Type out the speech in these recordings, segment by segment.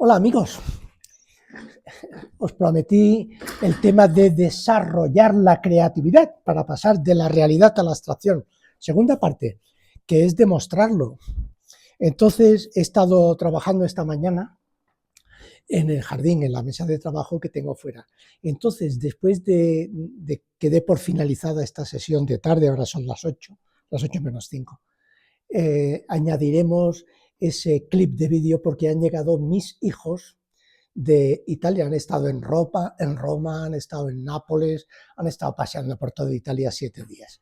Hola amigos, os prometí el tema de desarrollar la creatividad para pasar de la realidad a la abstracción. Segunda parte, que es demostrarlo. Entonces he estado trabajando esta mañana en el jardín, en la mesa de trabajo que tengo fuera. Entonces, después de que dé por finalizada esta sesión de tarde, ahora son las 8 menos 5, añadiremos ese clip de vídeo porque han llegado mis hijos de Italia, han estado en Roma, han estado en Nápoles, han estado paseando por toda Italia 7 días.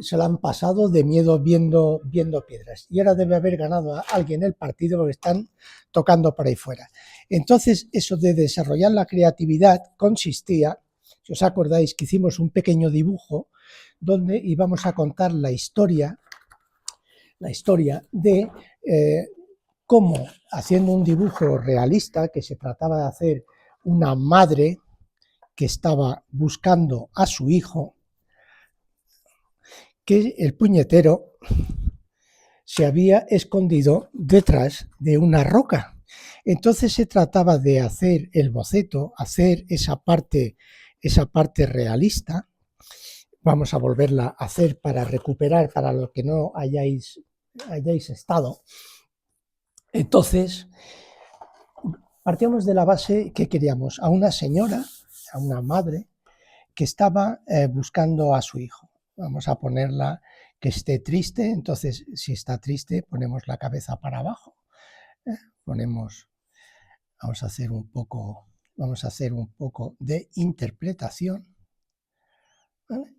Se lo han pasado de miedo viendo piedras. Y ahora debe haber ganado a alguien el partido porque están tocando por ahí fuera. Entonces, eso de desarrollar la creatividad consistía, si os acordáis, que hicimos un pequeño dibujo donde íbamos a contar la historia de cómo, haciendo un dibujo realista, que se trataba de hacer una madre que estaba buscando a su hijo, que el puñetero se había escondido detrás de una roca. Entonces se trataba de hacer el boceto, hacer esa parte realista. Vamos a volverla a hacer para recuperar, para lo que no hayáis estado. Entonces, partíamos de la base que queríamos a una señora, a una madre, que estaba buscando a su hijo. Vamos a ponerla que esté triste, entonces si está triste ponemos la cabeza para abajo. Vamos a hacer un poco de interpretación. ¿Vale?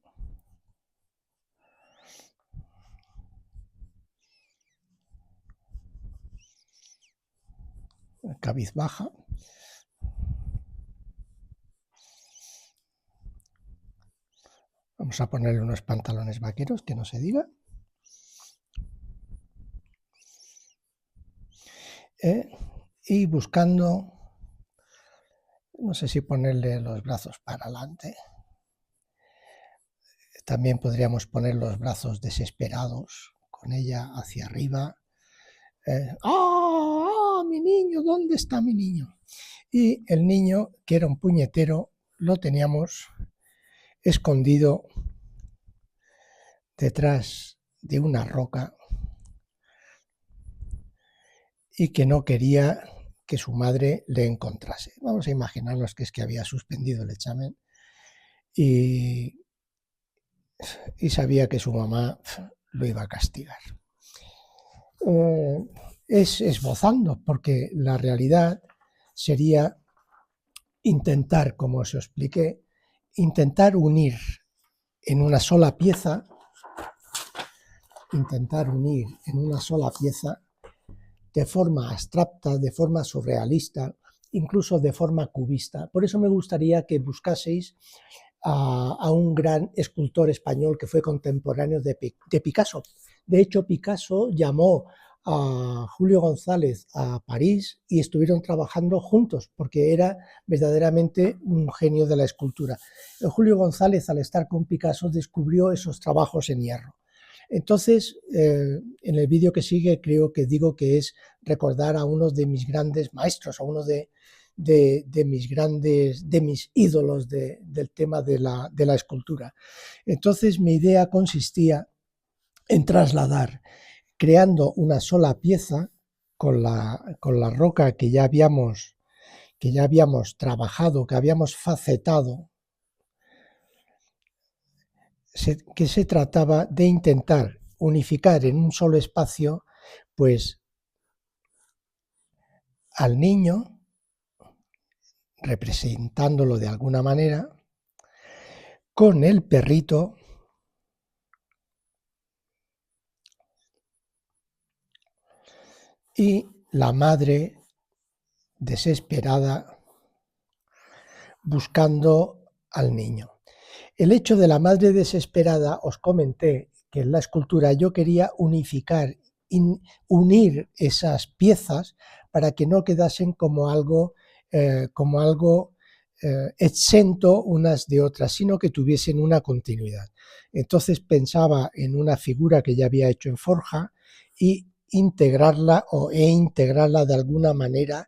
Cabizbaja. Vamos a ponerle unos pantalones vaqueros, que no se diga. Y buscando, no sé si ponerle los brazos para adelante. También podríamos poner los brazos desesperados, con ella hacia arriba. ¡Ah, mi niño! ¿Dónde está mi niño? Y el niño, que era un puñetero, lo teníamos escondido detrás de una roca y que no quería que su madre le encontrase. Vamos a imaginarnos que es que había suspendido el examen y sabía que su mamá lo iba a castigar. Es esbozando, porque la realidad sería intentar, como os expliqué, intentar unir en una sola pieza, de forma abstracta, de forma surrealista, incluso de forma cubista. Por eso me gustaría que buscaseis a un gran escultor español que fue contemporáneo de Picasso. De hecho, Picasso llamó a Julio González a París y estuvieron trabajando juntos porque era verdaderamente un genio de la escultura. Julio González, al estar con Picasso, descubrió esos trabajos en hierro. Entonces, en el vídeo que sigue creo que digo que es recordar a uno de mis grandes maestros, a uno de mis ídolos del tema de la escultura. Entonces mi idea consistía en trasladar, creando una sola pieza con la roca que ya habíamos trabajado, que habíamos facetado, que se trataba de intentar unificar en un solo espacio, pues, al niño, representándolo de alguna manera, con el perrito, y la madre desesperada buscando al niño. El hecho de la madre desesperada, os comenté que en la escultura yo quería unificar, unir esas piezas para que no quedasen como algo exento unas de otras, sino que tuviesen una continuidad. Entonces pensaba en una figura que ya había hecho en forja y integrarla de alguna manera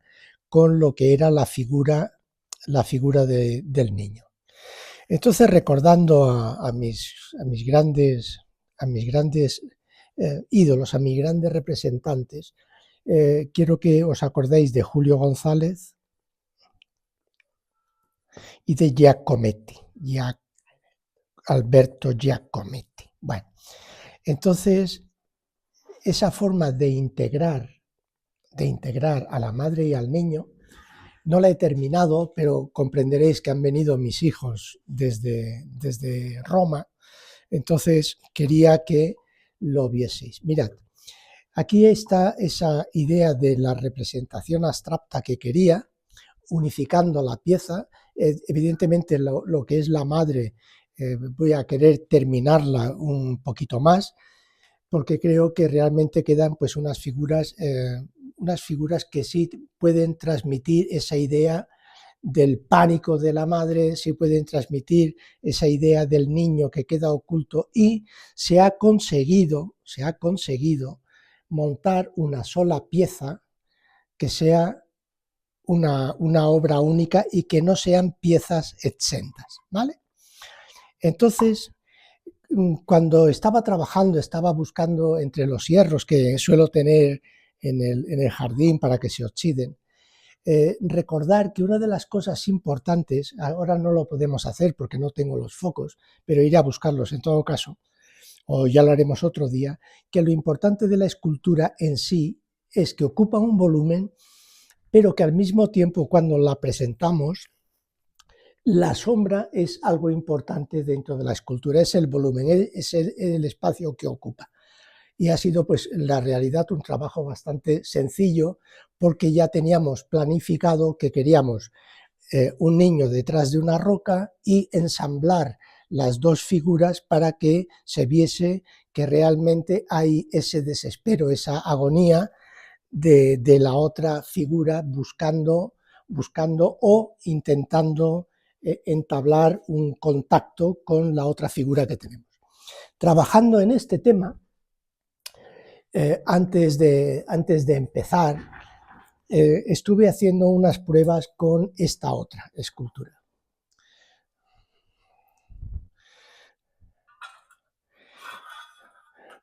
con lo que era la figura del niño. Entonces, recordando a mis grandes ídolos, a mis grandes representantes, quiero que os acordéis de Julio González y de Giacometti, Alberto Giacometti. Bueno, entonces, esa forma de integrar a la madre y al niño, no la he terminado, pero comprenderéis que han venido mis hijos desde Roma, entonces quería que lo vieseis. Mirad, aquí está esa idea de la representación abstracta que quería, unificando la pieza. Evidentemente lo que es la madre voy a querer terminarla un poquito más, porque creo que realmente quedan pues unas figuras que sí pueden transmitir esa idea del pánico de la madre, sí pueden transmitir esa idea del niño que queda oculto, y se ha conseguido montar una sola pieza que sea una obra única y que no sean piezas exentas, ¿vale? Entonces, cuando estaba trabajando, estaba buscando entre los hierros que suelo tener en el jardín para que se oxiden, recordar que una de las cosas importantes, ahora no lo podemos hacer porque no tengo los focos, pero iré a buscarlos en todo caso, o ya lo haremos otro día, que lo importante de la escultura en sí es que ocupa un volumen, pero que al mismo tiempo cuando la presentamos, la sombra es algo importante dentro de la escultura, es el volumen, es el espacio que ocupa. Y ha sido, pues, la realidad un trabajo bastante sencillo, porque ya teníamos planificado que queríamos un niño detrás de una roca y ensamblar las dos figuras para que se viese que realmente hay ese desespero, esa agonía de la otra figura buscando o intentando entablar un contacto con la otra figura que tenemos. Trabajando en este tema, antes de empezar, estuve haciendo unas pruebas con esta otra escultura.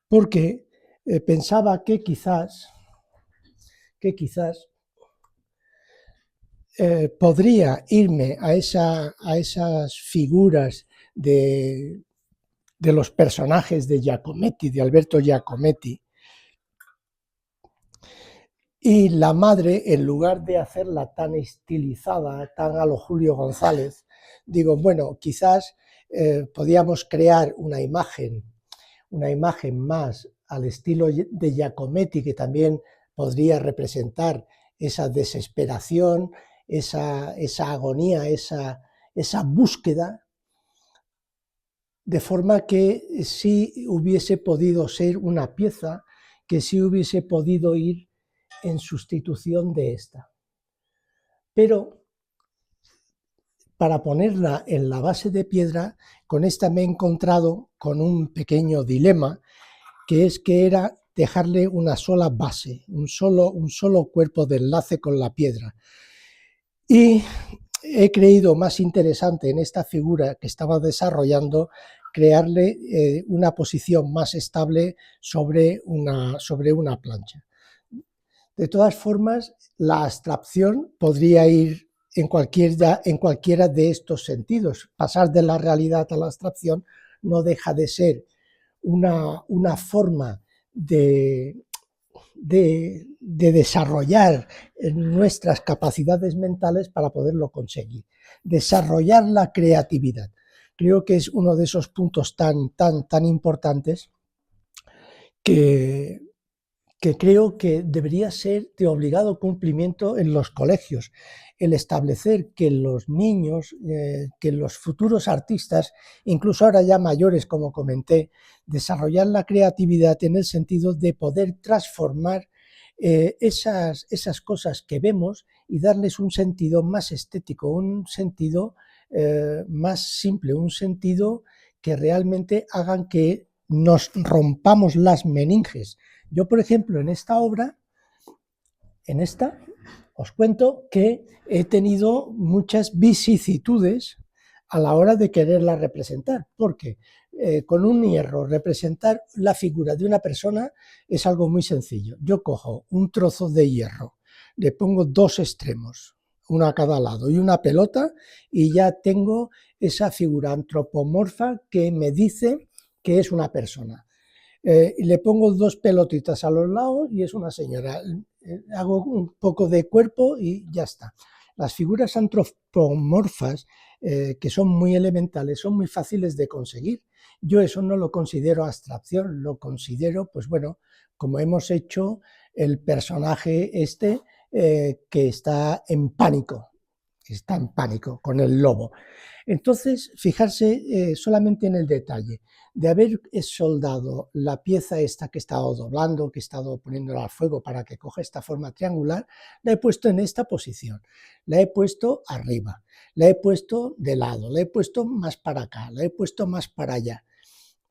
Porque pensaba que quizás podría irme a esas figuras de los personajes de Giacometti, de Alberto Giacometti, y la madre, en lugar de hacerla tan estilizada, tan a lo Julio González, digo, bueno, quizás podíamos crear una imagen más al estilo de Giacometti, que también podría representar esa desesperación, esa agonía, esa búsqueda, de forma que sí hubiese podido ser una pieza que sí hubiese podido ir en sustitución de esta. Pero para ponerla en la base de piedra, con esta me he encontrado con un pequeño dilema, que es que era dejarle una sola base, un solo cuerpo de enlace con la piedra. Y he creído más interesante en esta figura que estaba desarrollando crearle una posición más estable sobre una plancha. De todas formas, la abstracción podría ir en cualquiera de estos sentidos. Pasar de la realidad a la abstracción no deja de ser una forma de desarrollar nuestras capacidades mentales para poderlo conseguir. Desarrollar la creatividad. Creo que es uno de esos puntos tan importantes que creo que debería ser de obligado cumplimiento en los colegios, el establecer que los niños, que los futuros artistas, incluso ahora ya mayores, como comenté, desarrollar la creatividad en el sentido de poder transformar esas cosas que vemos y darles un sentido más estético, un sentido más simple, un sentido que realmente hagan que nos rompamos las meninges. Yo, por ejemplo, en esta obra, Os cuento que he tenido muchas vicisitudes a la hora de quererla representar, porque con un hierro representar la figura de una persona es algo muy sencillo. Yo cojo un trozo de hierro, le pongo dos extremos, uno a cada lado, y una pelota, y ya tengo esa figura antropomorfa que me dice que es una persona. Y le pongo dos pelotitas a los lados y es una señora. Hago un poco de cuerpo y ya está. Las figuras antropomorfas, que son muy elementales, son muy fáciles de conseguir. Yo eso no lo considero abstracción, lo considero, pues bueno, como hemos hecho el personaje este que está en pánico con el lobo. Entonces, fijarse solamente en el detalle de haber soldado la pieza esta que he estado doblando, que he estado poniéndola al fuego para que coja esta forma triangular, la he puesto en esta posición, la he puesto arriba, la he puesto de lado, la he puesto más para acá, la he puesto más para allá.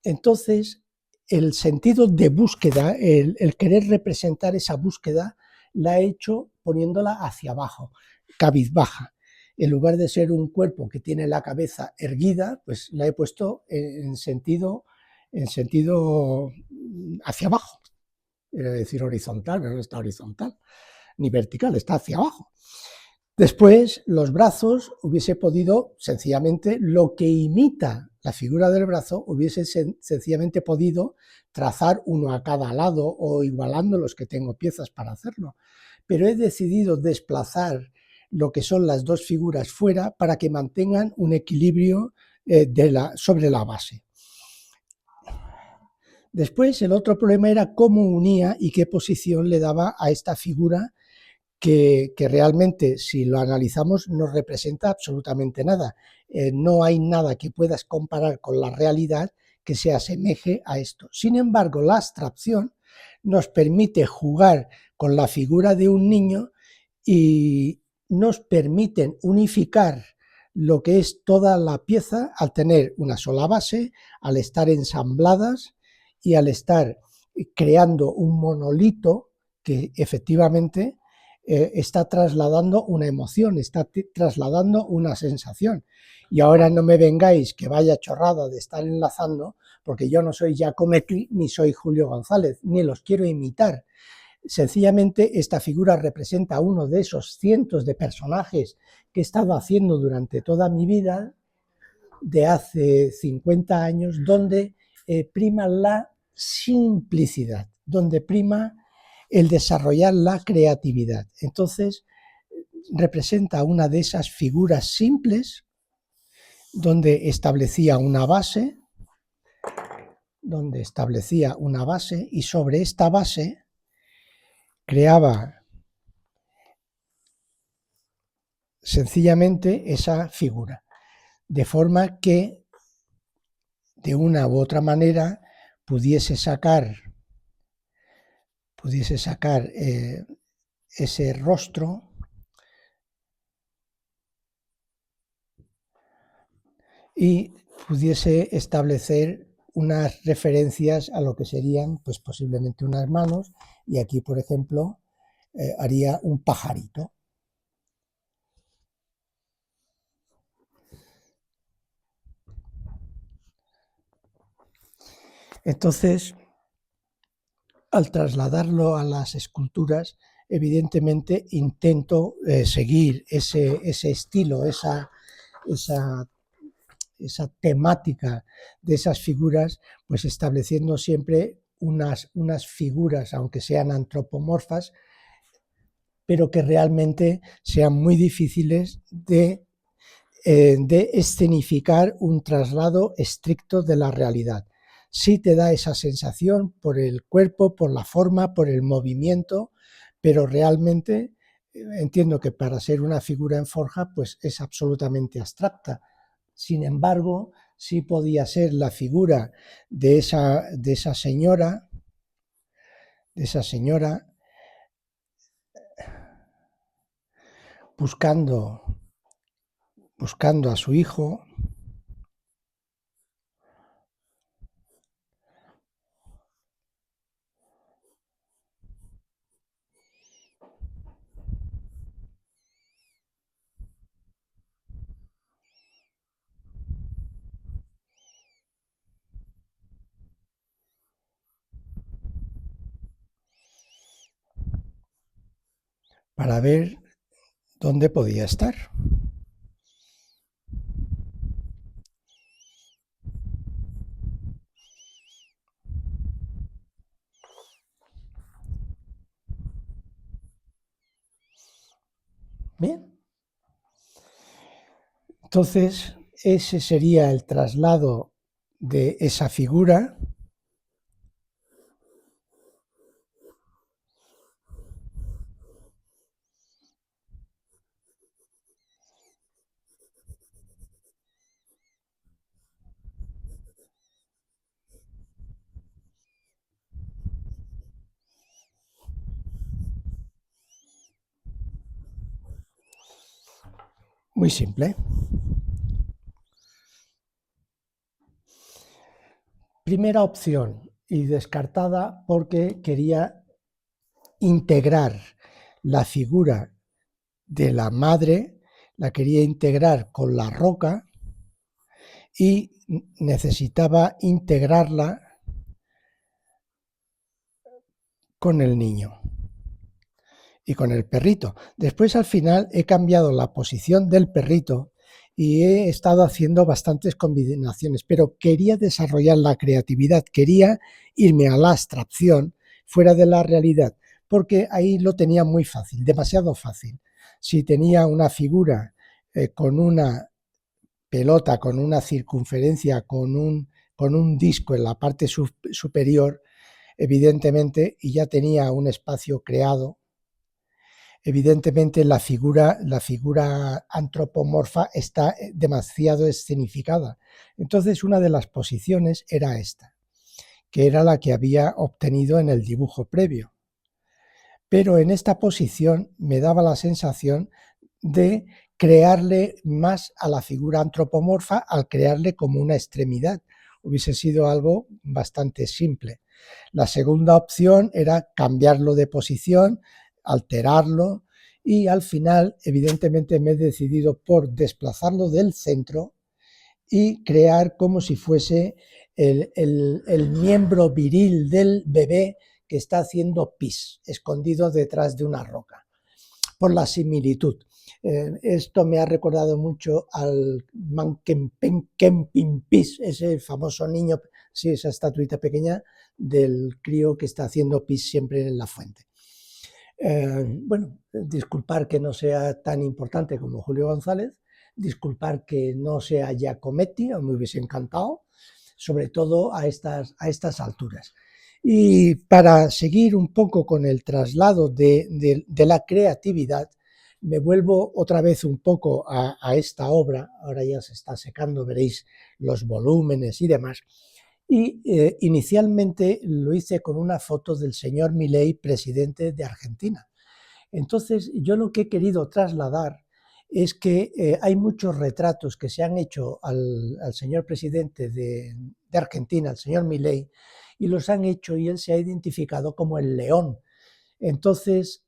Entonces, el sentido de búsqueda, el querer representar esa búsqueda, la he hecho poniéndola hacia abajo, cabizbaja. En lugar de ser un cuerpo que tiene la cabeza erguida, pues la he puesto en sentido hacia abajo. Era decir horizontal, pero no está horizontal, ni vertical, está hacia abajo. Después, los brazos hubiese podido, sencillamente, lo que imita la figura del brazo, hubiese sencillamente podido trazar uno a cada lado o igualando los que tengo piezas para hacerlo. Pero he decidido desplazar lo que son las dos figuras fuera para que mantengan un equilibrio sobre la base. Después, el otro problema era cómo unía y qué posición le daba a esta figura que realmente, si lo analizamos, no representa absolutamente nada. No hay nada que puedas comparar con la realidad que se asemeje a esto. Sin embargo, la abstracción nos permite jugar con la figura de un niño y nos permiten unificar lo que es toda la pieza al tener una sola base, al estar ensambladas y al estar creando un monolito que efectivamente está trasladando una emoción, está trasladando una sensación. Y ahora no me vengáis que vaya chorrada de estar enlazando, porque yo no soy Giacometti ni soy Julio González, ni los quiero imitar. Sencillamente esta figura representa uno de esos cientos de personajes que he estado haciendo durante toda mi vida, de hace 50 años, donde prima la simplicidad, donde prima el desarrollar la creatividad. Entonces, representa una de esas figuras simples donde establecía una base, y sobre esta base creaba sencillamente esa figura, de forma que de una u otra manera pudiese sacar ese rostro y pudiese establecer unas referencias a lo que serían pues posiblemente unas manos, y aquí por ejemplo haría un pajarito. Entonces, al trasladarlo a las esculturas, evidentemente intento seguir ese estilo, esa temática de esas figuras, pues estableciendo siempre unas figuras, aunque sean antropomorfas, pero que realmente sean muy difíciles de escenificar un traslado estricto de la realidad. Sí te da esa sensación por el cuerpo, por la forma, por el movimiento, pero realmente entiendo que para ser una figura en forja pues es absolutamente abstracta. Sin embargo, sí podía ser la figura de esa señora, buscando a su hijo, para ver dónde podía estar. Bien, entonces ese sería el traslado de esa figura. Muy simple. Primera opción y descartada porque quería integrar la figura de la madre, la quería integrar con la roca y necesitaba integrarla con el niño y con el perrito. Después al final he cambiado la posición del perrito y he estado haciendo bastantes combinaciones, pero quería desarrollar la creatividad, quería irme a la abstracción fuera de la realidad, porque ahí lo tenía muy fácil, demasiado fácil. Si tenía una figura con una pelota, con una circunferencia, con un disco en la parte superior, evidentemente, y ya tenía un espacio creado, evidentemente la figura antropomorfa está demasiado escenificada. Entonces una de las posiciones era esta, que era la que había obtenido en el dibujo previo. Pero en esta posición me daba la sensación de crearle más a la figura antropomorfa al crearle como una extremidad. Hubiese sido algo bastante simple. La segunda opción era cambiarlo de posición, alterarlo y al final, evidentemente, me he decidido por desplazarlo del centro y crear como si fuese el miembro viril del bebé que está haciendo pis, escondido detrás de una roca, por la similitud. Esto me ha recordado mucho al Kemping Pis, ese famoso niño, sí, esa estatuita pequeña del crío que está haciendo pis siempre en la fuente. Bueno, disculpar que no sea tan importante como Julio González, disculpar que no sea Giacometti, me hubiese encantado, sobre todo a estas alturas. Y para seguir un poco con el traslado de la creatividad, me vuelvo otra vez un poco a esta obra, ahora ya se está secando, veréis los volúmenes y demás, y inicialmente lo hice con una foto del señor Milei, presidente de Argentina. Entonces, yo lo que he querido trasladar es que hay muchos retratos que se han hecho al señor presidente de Argentina, al señor Milei, y los han hecho y él se ha identificado como el león. Entonces,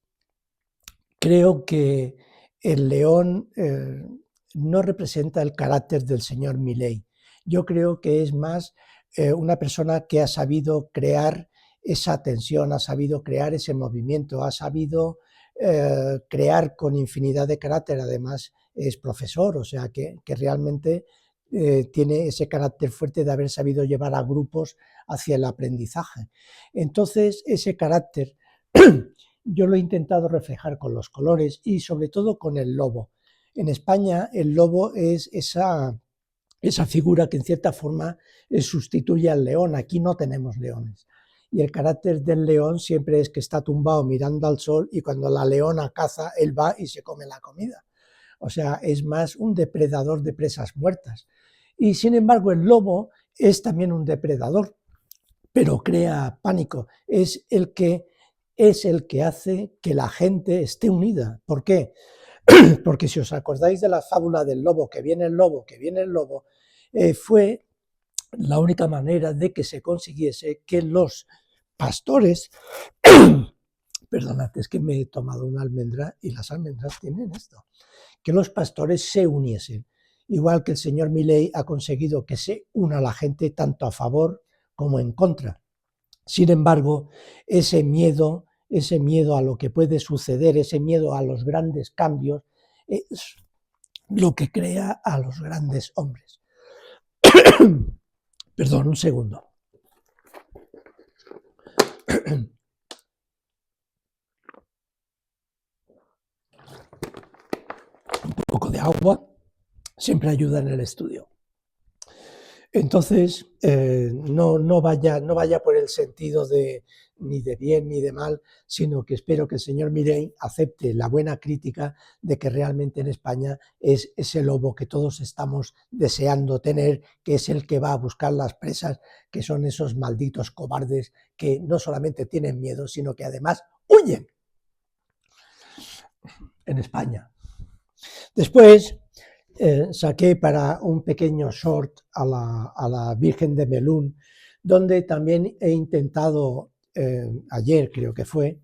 creo que el león no representa el carácter del señor Milei. Yo creo que es más una persona que ha sabido crear esa tensión, ha sabido crear ese movimiento, ha sabido crear con infinidad de carácter. Además, es profesor, o sea que realmente tiene ese carácter fuerte de haber sabido llevar a grupos hacia el aprendizaje. Entonces, ese carácter yo lo he intentado reflejar con los colores y sobre todo con el lobo. En España el lobo es esa figura que en cierta forma sustituye al león. Aquí no tenemos leones. Y el carácter del león siempre es que está tumbado mirando al sol y cuando la leona caza, él va y se come la comida. O sea, es más un depredador de presas muertas. Y sin embargo el lobo es también un depredador, pero crea pánico. Es el que hace que la gente esté unida. ¿Por qué? Porque si os acordáis de la fábula del lobo, que viene el lobo, que viene el lobo, fue la única manera de que se consiguiese que los pastores, perdonad, es que me he tomado una almendra y las almendras tienen esto, que los pastores se uniesen. Igual que el señor Milei ha conseguido que se una la gente tanto a favor como en contra. Sin embargo, ese miedo ese miedo a lo que puede suceder, ese miedo a los grandes cambios, es lo que crea a los grandes hombres. Perdón, un segundo. Un poco de agua siempre ayuda en el estudio. Entonces, no vaya por el sentido de ni de bien ni de mal, sino que espero que el señor Milei acepte la buena crítica de que realmente en España es ese lobo que todos estamos deseando tener, que es el que va a buscar las presas, que son esos malditos cobardes que no solamente tienen miedo, sino que además huyen en España. Después, saqué para un pequeño short a la Virgen de Melún, donde también he intentado, ayer creo que fue,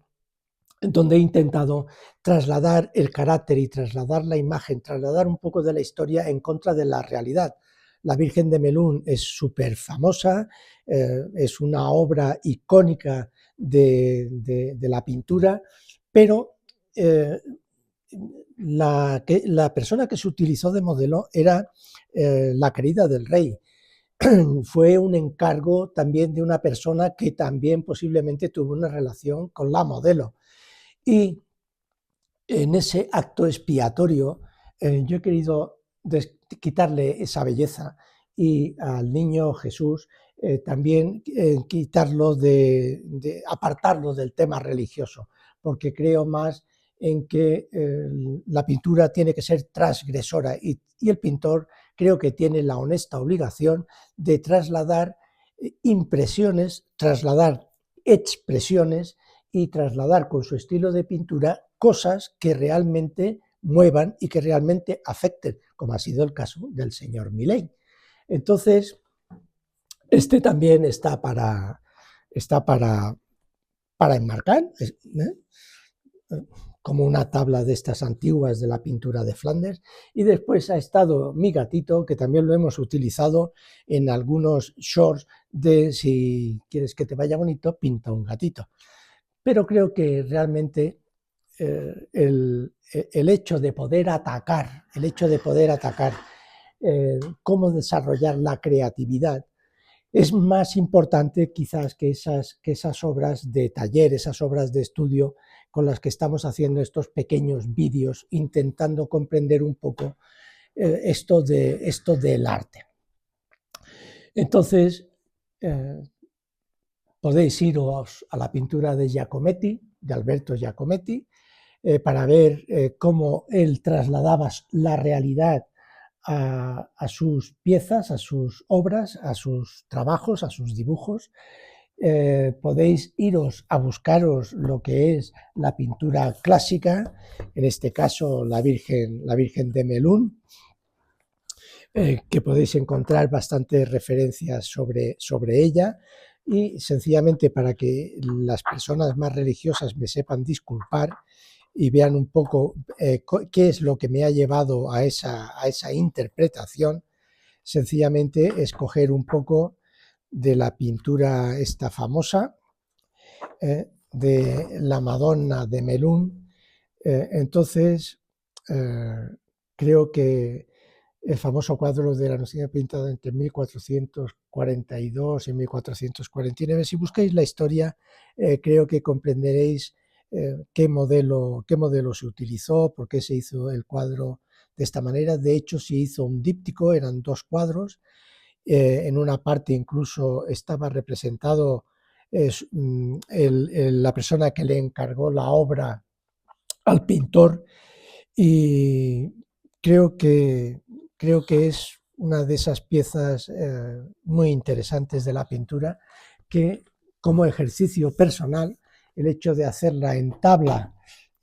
donde he intentado trasladar el carácter y trasladar la imagen, trasladar un poco de la historia en contra de la realidad. La Virgen de Melún es súper famosa, es una obra icónica de la pintura, pero la persona que se utilizó de modelo era la querida del rey. Fue un encargo también de una persona que también posiblemente tuvo una relación con la modelo. Y en ese acto expiatorio yo he querido quitarle esa belleza y al niño Jesús también quitarlo apartarlo del tema religioso, porque creo más en que la pintura tiene que ser transgresora y el pintor creo que tiene la honesta obligación de trasladar impresiones, trasladar expresiones y trasladar con su estilo de pintura cosas que realmente muevan y que realmente afecten, como ha sido el caso del señor Milei. Entonces, este también está para enmarcar, como una tabla de estas antiguas de la pintura de Flandes, y después ha estado mi gatito, que también lo hemos utilizado en algunos shorts de si quieres que te vaya bonito, pinta un gatito. Pero creo que realmente el hecho de poder atacar, cómo desarrollar la creatividad, es más importante quizás que esas obras de taller, esas obras de estudio con las que estamos haciendo estos pequeños vídeos, intentando comprender un poco esto del arte. Entonces, podéis iros a la pintura de Giacometti, de Alberto Giacometti, para ver cómo él trasladaba la realidad a sus piezas, a sus obras, a sus trabajos, a sus dibujos. Podéis iros a buscaros lo que es la pintura clásica, en este caso la Virgen de Melún, que podéis encontrar bastantes referencias sobre ella, y sencillamente para que las personas más religiosas me sepan disculpar y vean un poco qué es lo que me ha llevado a esa interpretación, sencillamente escoger un poco de la pintura esta famosa, de la Madonna de Melún. Entonces, creo que el famoso cuadro de la Anunciación pintado entre 1442 y 1449. Si buscáis la historia, creo que comprenderéis qué modelo se utilizó, por qué se hizo el cuadro de esta manera. De hecho, se hizo un díptico, eran dos cuadros. En una parte incluso estaba representado la persona que le encargó la obra al pintor, y creo que es una de esas piezas muy interesantes de la pintura, que como ejercicio personal, el hecho de hacerla en tabla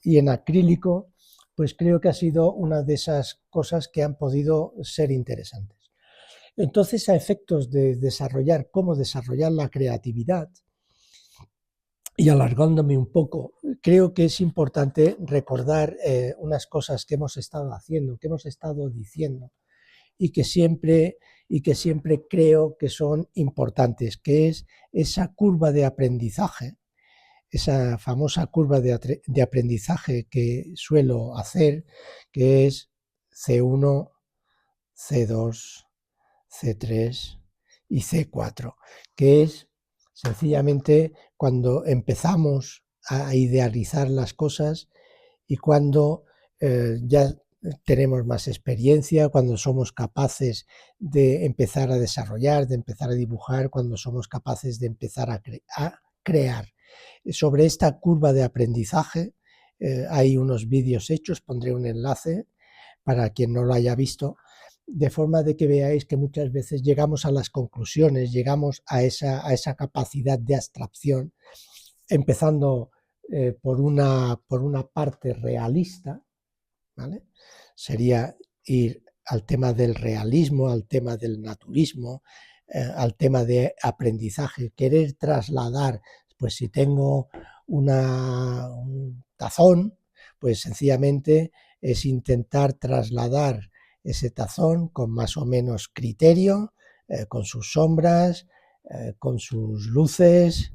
y en acrílico, pues creo que ha sido una de esas cosas que han podido ser interesantes. Entonces, a efectos de cómo desarrollar la creatividad, y alargándome un poco, creo que es importante recordar unas cosas que hemos estado haciendo, que hemos estado diciendo, y que siempre creo que son importantes, que es esa curva de aprendizaje esa famosa curva de aprendizaje que suelo hacer, que es C1, C2, C3 y C4, que es sencillamente cuando empezamos a idealizar las cosas y cuando ya tenemos más experiencia, cuando somos capaces de empezar a desarrollar, de empezar a dibujar, cuando somos capaces de empezar a crear. Sobre esta curva de aprendizaje hay unos vídeos hechos, pondré un enlace para quien no lo haya visto, de forma de que veáis que muchas veces llegamos a las conclusiones, llegamos a esa capacidad de abstracción, empezando por una parte realista, ¿vale? Sería ir al tema del realismo, al tema del naturismo, al tema de aprendizaje, querer trasladar, pues si tengo un tazón, pues sencillamente es intentar trasladar ese tazón con más o menos criterio, con sus sombras, con sus luces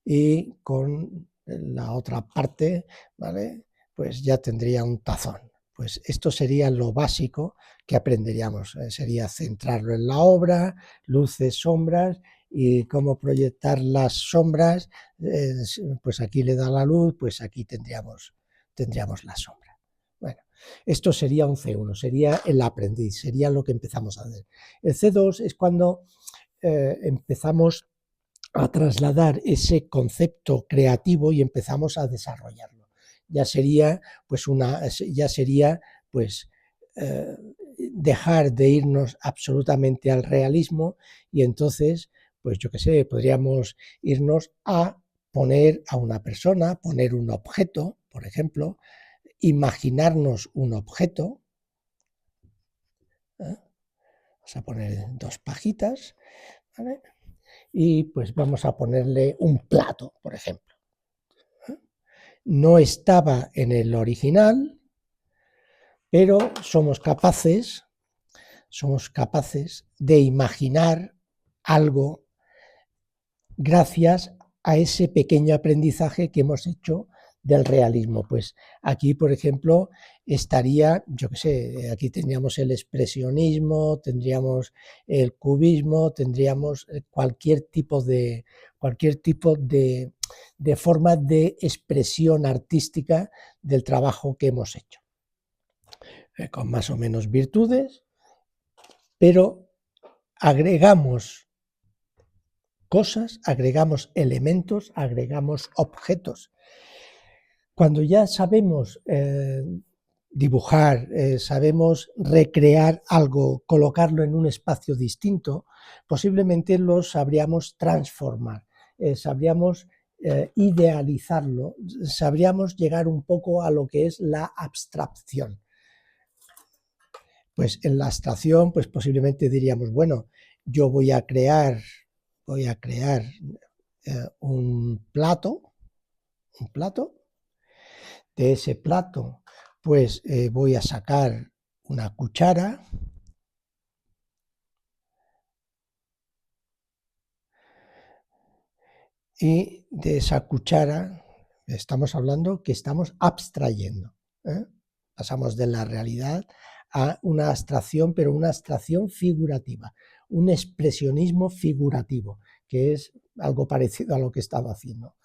y con la otra parte, ¿vale? Pues ya tendría un tazón. Pues esto sería lo básico que aprenderíamos, sería centrarlo en la obra, luces, sombras y cómo proyectar las sombras, pues aquí le da la luz, pues aquí tendríamos la sombra. Bueno, esto sería un C1, sería el aprendiz, sería lo que empezamos a hacer. El C2 es cuando empezamos a trasladar ese concepto creativo y empezamos a desarrollarlo. Ya sería pues dejar de irnos absolutamente al realismo y entonces, pues yo qué sé, podríamos irnos a poner a una persona, poner un objeto, por ejemplo, imaginarnos un objeto. Vamos a poner dos pajitas, ¿vale? Y pues vamos a ponerle un plato, por ejemplo. No estaba en el original, pero somos capaces de imaginar algo gracias a ese pequeño aprendizaje que hemos hecho del realismo. Pues aquí, por ejemplo, estaría, yo qué sé, aquí tendríamos el expresionismo, tendríamos el cubismo, tendríamos cualquier tipo de forma de expresión artística del trabajo que hemos hecho. Con más o menos virtudes, pero agregamos cosas, agregamos elementos, agregamos objetos. Cuando ya sabemos dibujar, sabemos recrear algo, colocarlo en un espacio distinto, posiblemente lo sabríamos transformar, sabríamos idealizarlo, sabríamos llegar un poco a lo que es la abstracción. Pues en la abstracción, pues posiblemente diríamos, bueno, yo voy a crear un plato, de ese plato pues voy a sacar una cuchara y de esa cuchara estamos hablando que estamos abstrayendo, ¿eh? Pasamos de la realidad a una abstracción, pero una abstracción figurativa, un expresionismo figurativo, que es algo parecido a lo que estaba haciendo.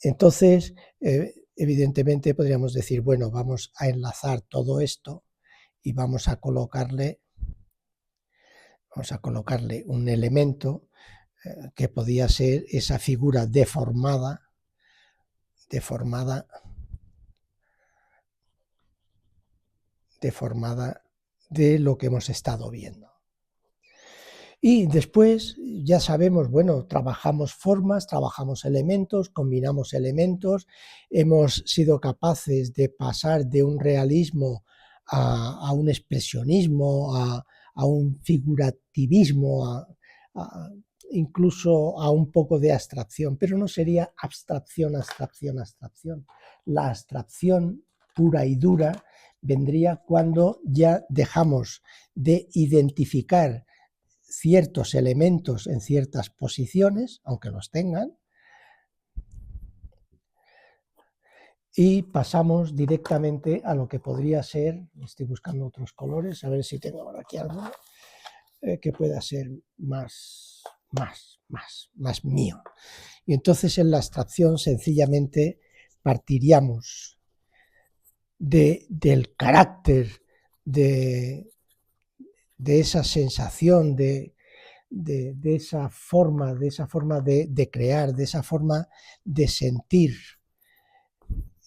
Entonces, evidentemente podríamos decir, bueno, vamos a enlazar todo esto y vamos a colocarle un elemento que podía ser esa figura deformada de lo que hemos estado viendo. Y después ya sabemos, bueno, trabajamos formas, trabajamos elementos, combinamos elementos, hemos sido capaces de pasar de un realismo a un expresionismo, a un figurativismo, incluso a un poco de abstracción, pero no sería abstracción. La abstracción pura y dura vendría cuando ya dejamos de identificar ciertos elementos en ciertas posiciones, aunque los tengan, y pasamos directamente a lo que podría ser, estoy buscando otros colores, a ver si tengo ahora aquí algo que pueda ser más mío. Y entonces en la abstracción sencillamente partiríamos del carácter, de, de esa sensación, de esa forma, de crear, de esa forma de sentir,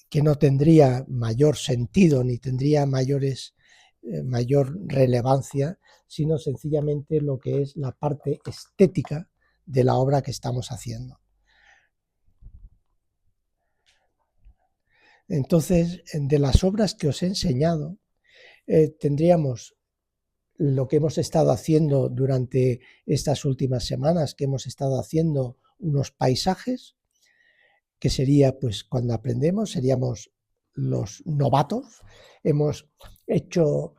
que no tendría mayor sentido ni tendría mayor relevancia, sino sencillamente lo que es la parte estética de la obra que estamos haciendo. Entonces, de las obras que os he enseñado, tendríamos lo que hemos estado haciendo durante estas últimas semanas, que hemos estado haciendo unos paisajes, que sería pues cuando aprendemos, seríamos los novatos. Hemos hecho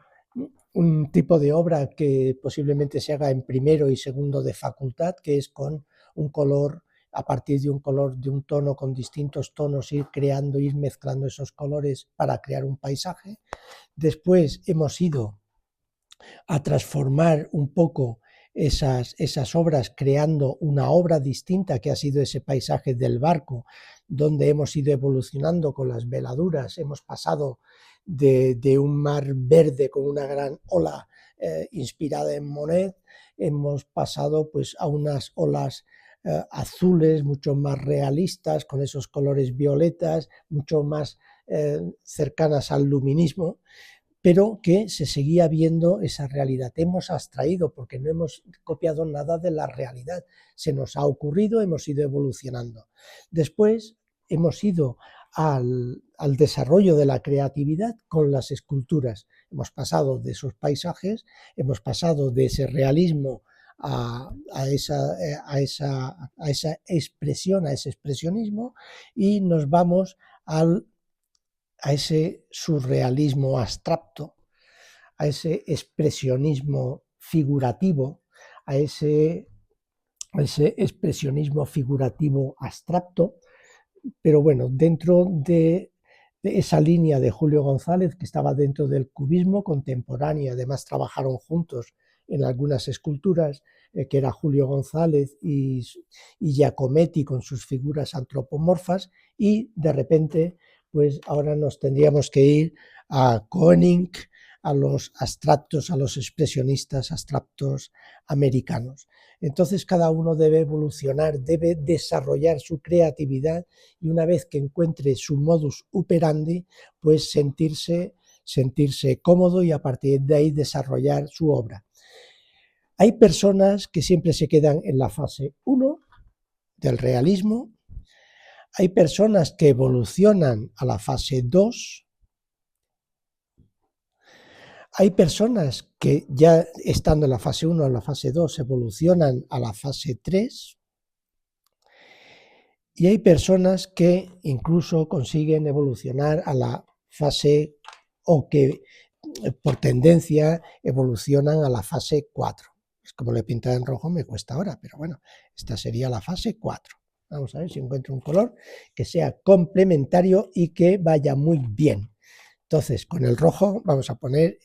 un tipo de obra que posiblemente se haga en primero y segundo de facultad, que es con un color, a partir de un color, de un tono con distintos tonos, ir creando, ir mezclando esos colores para crear un paisaje. Después hemos ido a transformar un poco esas obras, creando una obra distinta que ha sido ese paisaje del barco, donde hemos ido evolucionando con las veladuras, hemos pasado de un mar verde con una gran ola inspirada en Monet, hemos pasado pues a unas olas azules mucho más realistas, con esos colores violetas, mucho más cercanas al luminismo, pero que se seguía viendo esa realidad. Hemos abstraído porque no hemos copiado nada de la realidad. Se nos ha ocurrido, hemos ido evolucionando. Después hemos ido al desarrollo de la creatividad con las esculturas. Hemos pasado de esos paisajes, hemos pasado de ese realismo a esa expresión, a ese expresionismo, y nos vamos a ese surrealismo abstracto, a ese expresionismo figurativo, a ese expresionismo figurativo abstracto, pero bueno, dentro de esa línea de Julio González, que estaba dentro del cubismo contemporáneo, además trabajaron juntos en algunas esculturas, que era Julio González y Giacometti con sus figuras antropomorfas, y de repente, pues ahora nos tendríamos que ir a Koenig, a los abstractos, a los expresionistas abstractos americanos. Entonces cada uno debe evolucionar, debe desarrollar su creatividad, y una vez que encuentre su modus operandi, pues sentirse cómodo y a partir de ahí desarrollar su obra. Hay personas que siempre se quedan en la fase 1 del realismo, hay personas que evolucionan a la fase 2, hay personas que ya estando en la fase 1 o la fase 2 evolucionan a la fase 3, y hay personas que incluso consiguen evolucionar a la fase, o que por tendencia evolucionan a la fase 4. Es como le he pintado en rojo, me cuesta ahora, pero bueno, esta sería la fase 4. Vamos a ver si encuentro un color que sea complementario y que vaya muy bien. Entonces, con el rojo vamos a poner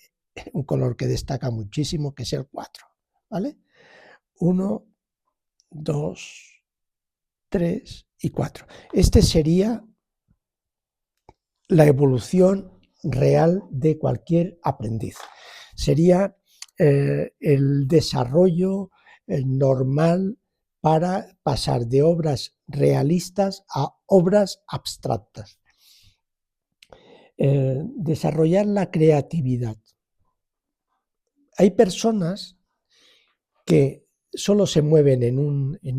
un color que destaca muchísimo, que es el 4. ¿Vale? 1, 2, 3 y 4. Este sería la evolución real de cualquier aprendiz. Sería el desarrollo normal para pasar de obras realistas a obras abstractas. Desarrollar la creatividad. Hay personas que solo se mueven en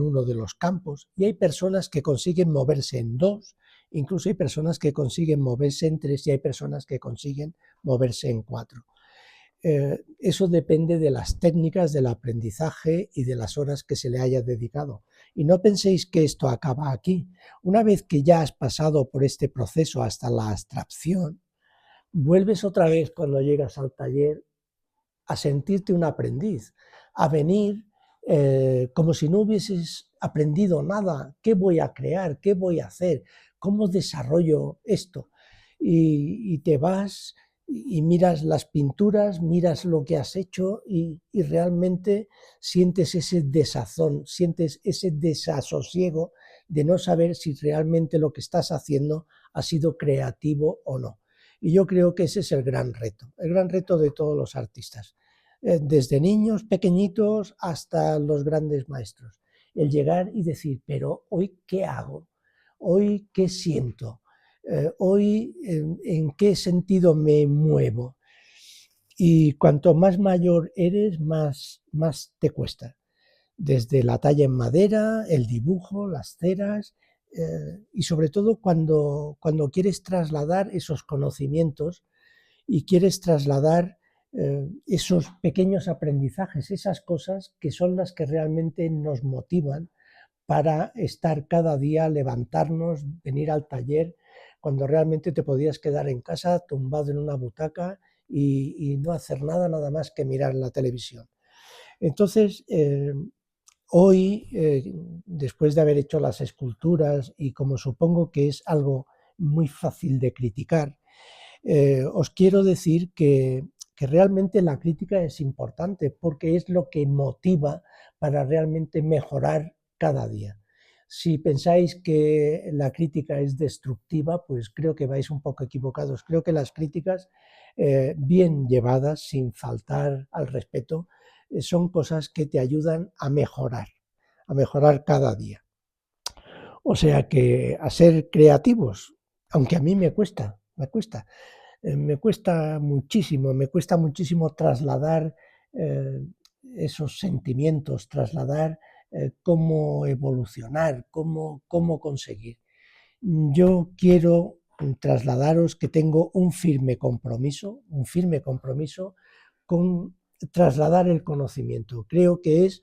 uno de los campos, y hay personas que consiguen moverse en dos, incluso hay personas que consiguen moverse en tres, y hay personas que consiguen moverse en cuatro. Eso depende de las técnicas del aprendizaje y de las horas que se le haya dedicado. Y no penséis que esto acaba aquí. Una vez que ya has pasado por este proceso hasta la abstracción, vuelves otra vez cuando llegas al taller a sentirte un aprendiz, a venir como si no hubieses aprendido nada. ¿Qué voy a crear? ¿Qué voy a hacer? ¿cómo desarrollo esto? Y te vas y miras las pinturas, miras lo que has hecho y realmente sientes ese desazón, sientes ese desasosiego de no saber si realmente lo que estás haciendo ha sido creativo o no. Y yo creo que ese es el gran reto de todos los artistas, desde niños pequeñitos hasta los grandes maestros. El llegar y decir, pero hoy, ¿qué hago? Hoy, ¿qué siento? Hoy, ¿en qué sentido me muevo? Y cuanto más mayor eres, más te cuesta. Desde la talla en madera, el dibujo, las ceras, y sobre todo cuando quieres trasladar esos conocimientos y quieres trasladar esos pequeños aprendizajes, esas cosas que son las que realmente nos motivan para estar cada día, levantarnos, venir al taller, cuando realmente te podías quedar en casa tumbado en una butaca y no hacer nada, nada más que mirar la televisión. Entonces, hoy, después de haber hecho las esculturas y como supongo que es algo muy fácil de criticar, os quiero decir que realmente la crítica es importante porque es lo que motiva para realmente mejorar cada día. Si pensáis que la crítica es destructiva, pues creo que vais un poco equivocados. Creo que las críticas, bien llevadas, sin faltar al respeto, son cosas que te ayudan a mejorar cada día. O sea que a ser creativos, aunque a mí me cuesta muchísimo trasladar eh, esos sentimientos, trasladar cómo evolucionar, cómo conseguir. Yo quiero trasladaros que tengo un firme compromiso con trasladar el conocimiento. Creo que es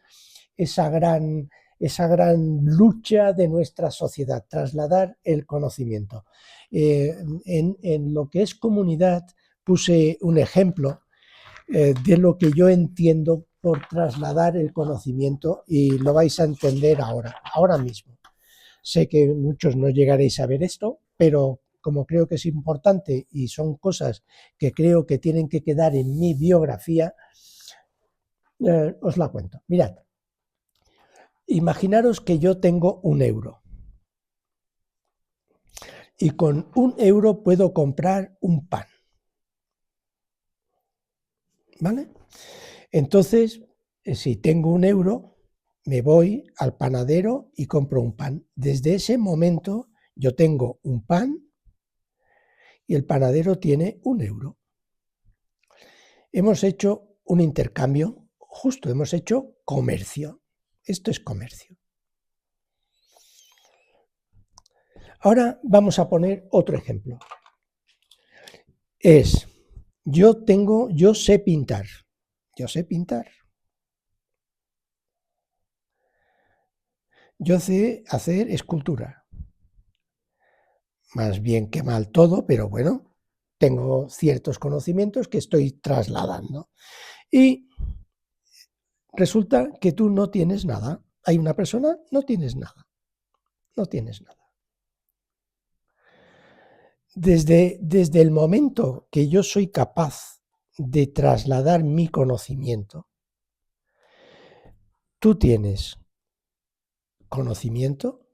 esa gran, esa gran lucha de nuestra sociedad, trasladar el conocimiento. En lo que es comunidad puse un ejemplo de lo que yo entiendo por trasladar el conocimiento y lo vais a entender ahora mismo. Sé que muchos no llegaréis a ver esto, pero como creo que es importante y son cosas que creo que tienen que quedar en mi biografía, os la cuento. Mirad, imaginaros que yo tengo 1 euro y con 1 euro puedo comprar un pan. ¿Vale? Entonces, si tengo 1 euro, me voy al panadero y compro un pan. Desde ese momento yo tengo un pan y el panadero tiene 1 euro. Hemos hecho un intercambio, justo hemos hecho comercio. Esto es comercio. Ahora vamos a poner otro ejemplo. Yo sé pintar. Yo sé pintar. Yo sé hacer escultura. Más bien que mal todo, pero bueno, tengo ciertos conocimientos que estoy trasladando. Y resulta que tú no tienes nada. Hay una persona, no tienes nada. No tienes nada. Desde el momento que yo soy capaz de trasladar mi conocimiento, tú tienes conocimiento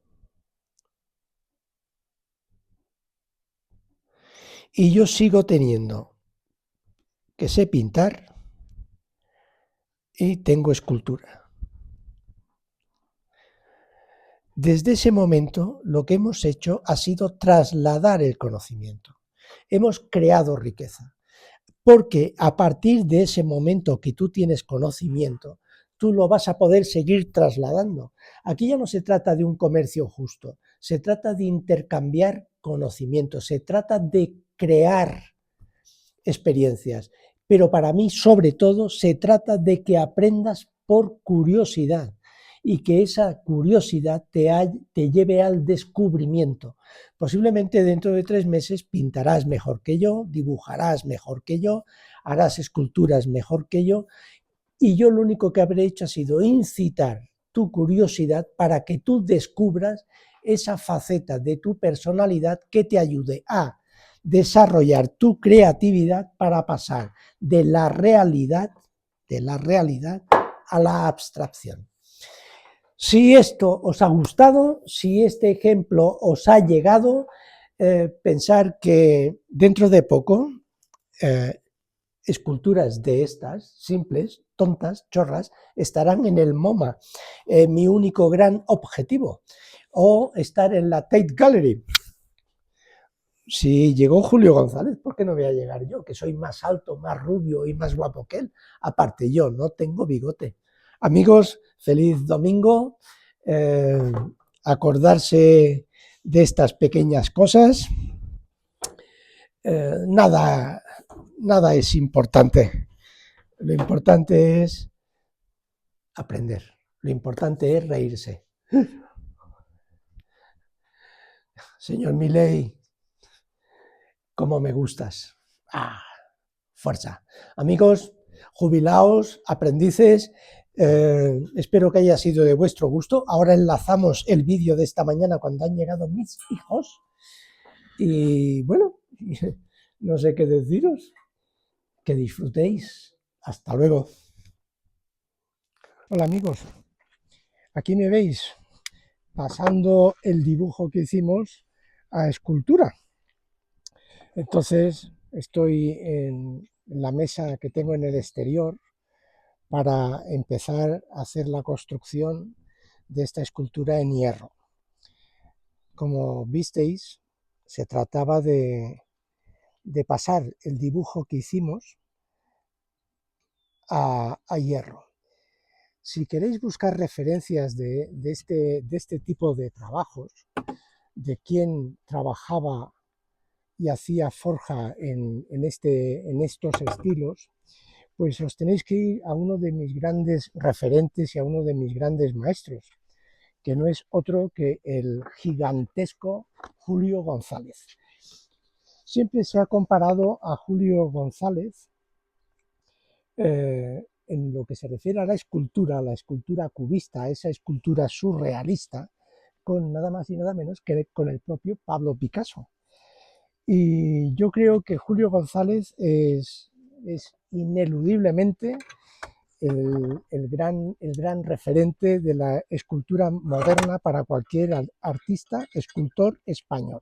y yo sigo teniendo que sé pintar y tengo escultura. Desde ese momento lo que hemos hecho ha sido trasladar el conocimiento. Hemos creado riqueza. Porque a partir de ese momento que tú tienes conocimiento, tú lo vas a poder seguir trasladando. Aquí ya no se trata de un comercio justo, se trata de intercambiar conocimientos, se trata de crear experiencias. Pero para mí, sobre todo, se trata de que aprendas por curiosidad y que esa curiosidad te lleve al descubrimiento. Posiblemente dentro de 3 meses pintarás mejor que yo, dibujarás mejor que yo, harás esculturas mejor que yo, y yo lo único que habré hecho ha sido incitar tu curiosidad para que tú descubras esa faceta de tu personalidad que te ayude a desarrollar tu creatividad para pasar de la realidad a la abstracción. Si esto os ha gustado, si este ejemplo os ha llegado, pensar que dentro de poco esculturas de estas, simples, tontas, chorras, estarán en el MoMA, mi único gran objetivo, o estar en la Tate Gallery. Si llegó Julio González, ¿por qué no voy a llegar yo? Que soy más alto, más rubio y más guapo que él. Aparte, yo no tengo bigote. Amigos, feliz domingo. Acordarse de estas pequeñas cosas. Nada es importante. Lo importante es aprender. Lo importante es reírse. Señor Milei, cómo me gustas. Fuerza. Amigos, jubilaos, aprendices, espero que haya sido de vuestro gusto. Ahora enlazamos el vídeo de esta mañana cuando han llegado mis hijos. Y bueno, no sé qué deciros. Que disfrutéis. Hasta luego. Hola amigos, aquí me veis pasando el dibujo que hicimos a escultura. Entonces estoy en la mesa que tengo en el exterior para empezar a hacer la construcción de esta escultura en hierro. Como visteis, se trataba de pasar el dibujo que hicimos a hierro. Si queréis buscar referencias de este tipo de trabajos, de quién trabajaba y hacía forja en estos estilos, pues os tenéis que ir a uno de mis grandes referentes y a uno de mis grandes maestros, que no es otro que el gigantesco Julio González. Siempre se ha comparado a Julio González en lo que se refiere a la escultura cubista, esa escultura surrealista, con nada más y nada menos que con el propio Pablo Picasso. Y yo creo que Julio González es ineludiblemente el gran referente de la escultura moderna para cualquier artista, escultor español,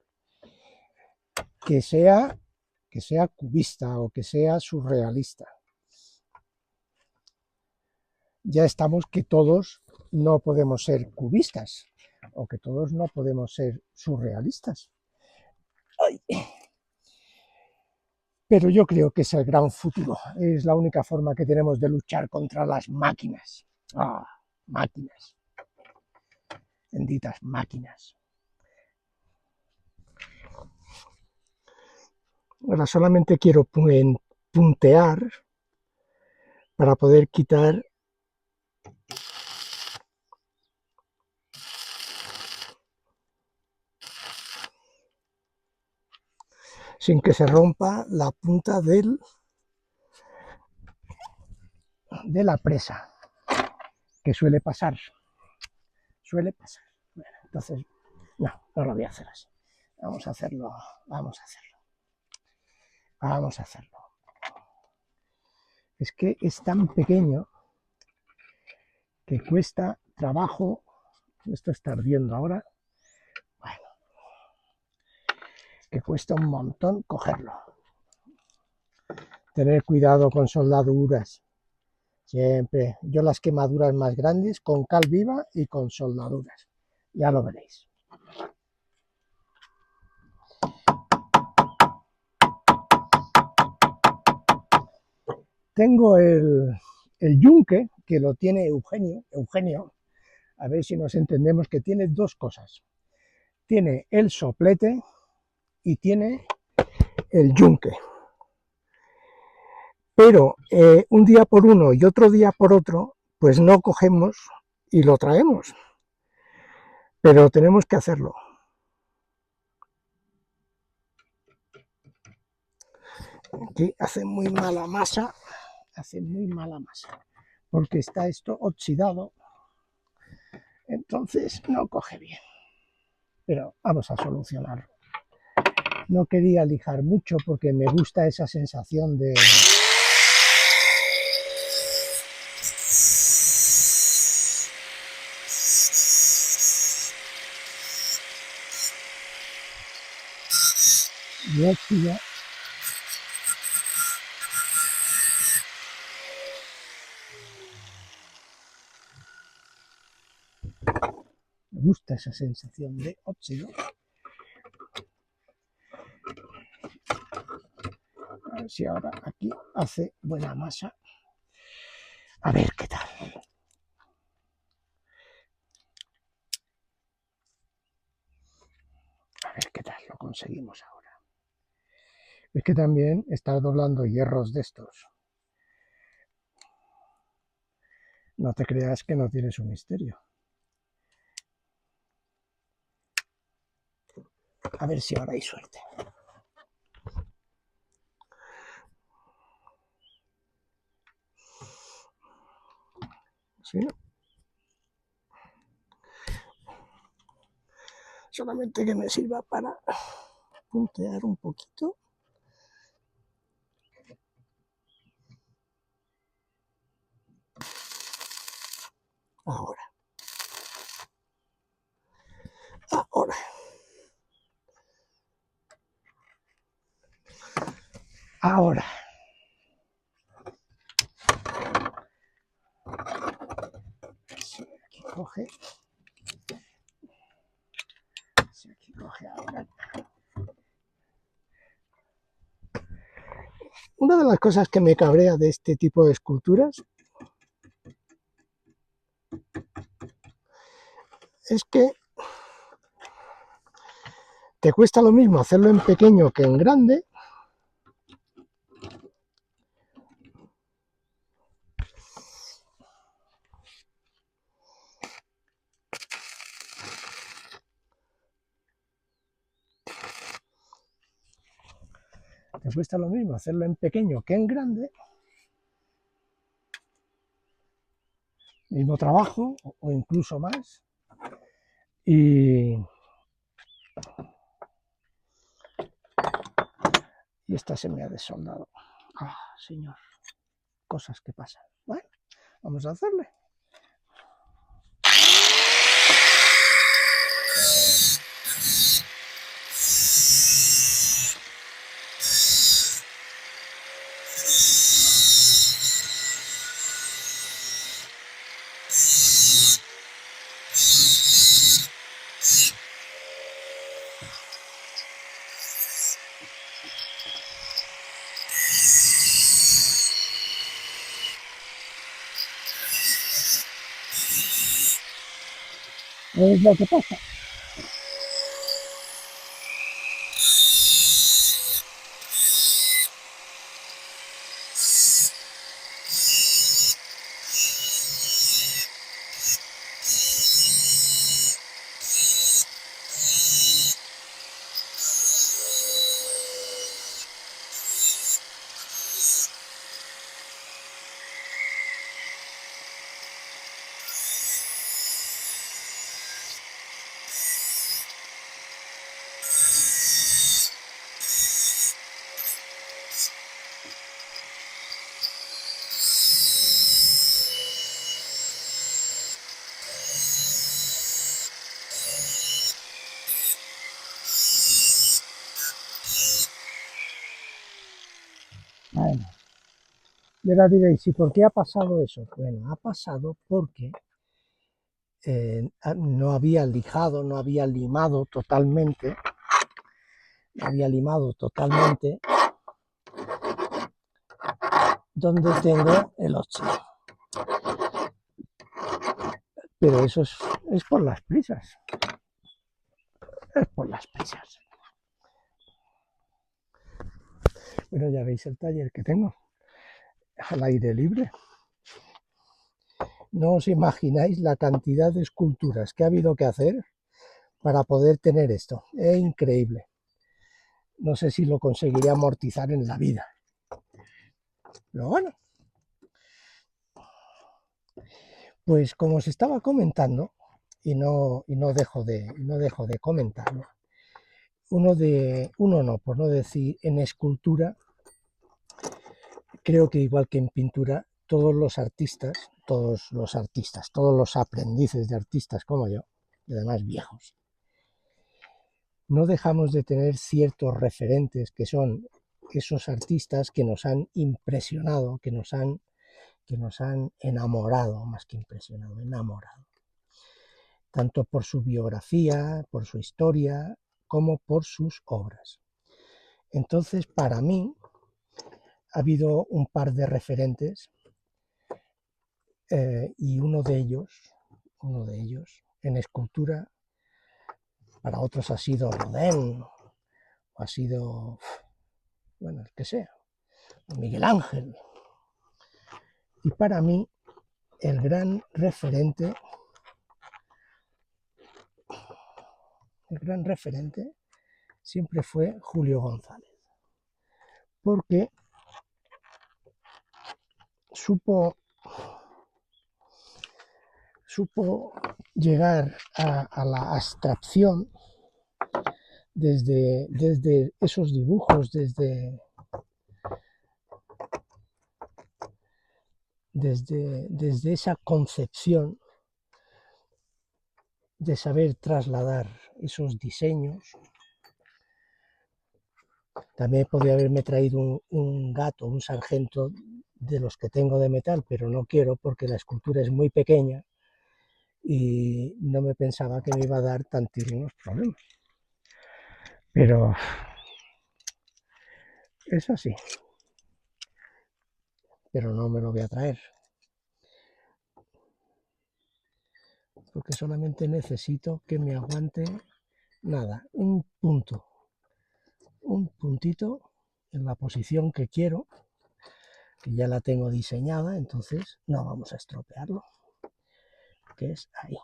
que sea cubista o que sea surrealista. Ya estamos que todos no podemos ser cubistas o que todos no podemos ser surrealistas. Ay. Pero yo creo que es el gran futuro, es la única forma que tenemos de luchar contra las máquinas. Máquinas. Benditas máquinas. Ahora solamente quiero puntear para poder quitar sin que se rompa la punta de la presa, que suele pasar. Bueno, entonces, no lo voy a hacer así. Vamos a hacerlo. Es que es tan pequeño que cuesta trabajo. Esto está ardiendo ahora. Bueno, que cuesta un montón cogerlo. Tener cuidado con soldaduras. Siempre. Yo las quemaduras más grandes con cal viva y con soldaduras. Ya lo veréis. Tengo el yunque, que lo tiene Eugenio, a ver si nos entendemos, que tiene dos cosas. Tiene el soplete y tiene el yunque. Pero un día por uno y otro día por otro, pues no cogemos y lo traemos. Pero tenemos que hacerlo. Aquí hace muy mala masa, porque está esto oxidado, entonces no coge bien. pero vamos a solucionarlo. No quería lijar mucho porque me gusta esa sensación de... dióxido. Me gusta esa sensación de óxido. A ver si ahora aquí hace buena masa. A ver qué tal. A ver qué tal lo conseguimos ahora. Es que también estar doblando hierros de estos. No te creas que no tiene su misterio. A ver si ahora hay suerte. ¿Sí, no? Solamente que me sirva para puntear un poquito. Ahora. Ahora. Ahora. Si aquí coge. Si aquí coge ahora. Una de las cosas que me cabrea de este tipo de esculturas es que te cuesta lo mismo hacerlo en pequeño que en grande. Te cuesta lo mismo hacerlo en pequeño que en grande. Mismo trabajo o incluso más. Y esta se me ha desoldado. Ah, señor. Cosas que pasan. Bueno, vamos a hacerle. Es lo que pasa. Bueno, y ahora diréis, ¿y por qué ha pasado eso? Bueno, ha pasado porque no había lijado, no había limado totalmente, donde tengo el óxido. Pero eso es por las prisas. Es por las prisas. Bueno, ya veis el taller que tengo al aire libre. No os imagináis la cantidad de esculturas que ha habido que hacer para poder tener esto. Es increíble. No sé si lo conseguiré amortizar en la vida. Pero bueno. Pues como os estaba comentando, dejo de comentarlo. Por no decir, en escultura, creo que igual que en pintura, todos los aprendices de artistas como yo, y además viejos, no dejamos de tener ciertos referentes que son esos artistas que nos han impresionado, que nos han enamorado, más que impresionado, enamorado, tanto por su biografía, por su historia, como por sus obras. Entonces, para mí, ha habido un par de referentes y uno de ellos, en escultura, para otros ha sido Rodin, o ha sido, bueno, el que sea, Miguel Ángel. Y para mí, el gran referente siempre fue Julio González, porque supo llegar a la abstracción desde esos dibujos, desde esa concepción de saber trasladar esos diseños. También podría haberme traído un gato, un sargento de los que tengo de metal, pero no quiero porque la escultura es muy pequeña y no me pensaba que me iba a dar tantísimos problemas. Pero es así. Pero no me lo voy a traer. Porque solamente necesito que me aguante nada, un puntito en la posición que quiero, que ya la tengo diseñada, entonces no vamos a estropearlo, que es ahí.